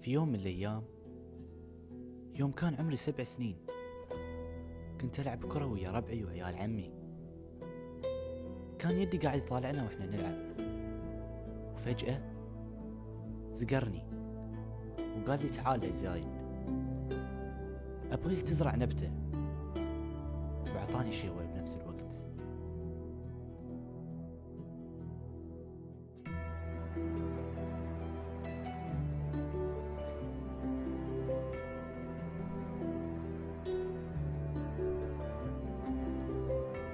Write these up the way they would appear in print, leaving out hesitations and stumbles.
في يوم من الأيام، يوم كان عمري 7 سنين، كنت ألعب كرة ويا ربعي وعيال عمي. كان يدي قاعد يطالعنا وإحنا نلعب، وفجأة زقرني وقال لي تعال يا زايد، أبغيك تزرع نبتة، وأعطاني شيوة بنفس الوقت.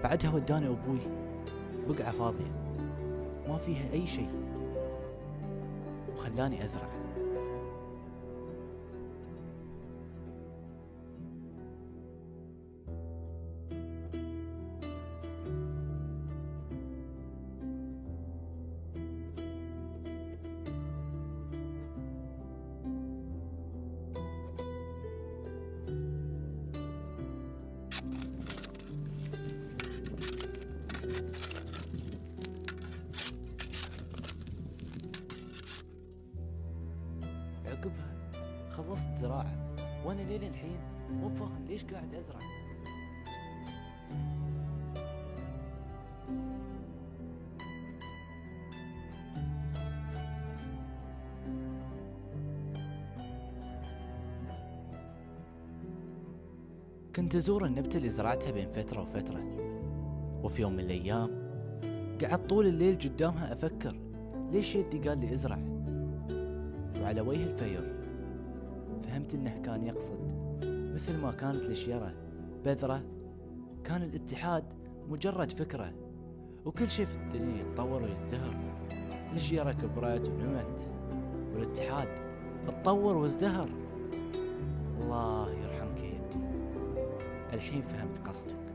بعدها وداني أبوي بقعة فاضية ما فيها أي شيء، وخلاني أزرع. عقبها خلصت زراعة، وأنا ليل الحين مو فاهم ليش قاعد أزرع. كنت أزور النبتة اللي زرعتها بين فترة وفترة، وفي يوم من الأيام قعدت طول الليل قدامها أفكر ليش يدي قال لي أزرع. وعلى وجه الفير فهمت إنه كان يقصد مثل ما كانت الشجرة بذرة، كان الاتحاد مجرد فكرة، وكل شيء في الدنيا يتطور ويزدهر. الشجرة كبرت ونمت، والاتحاد اتطور وازدهر. الله يرحمك يا يدي، الحين فهمت قصدك.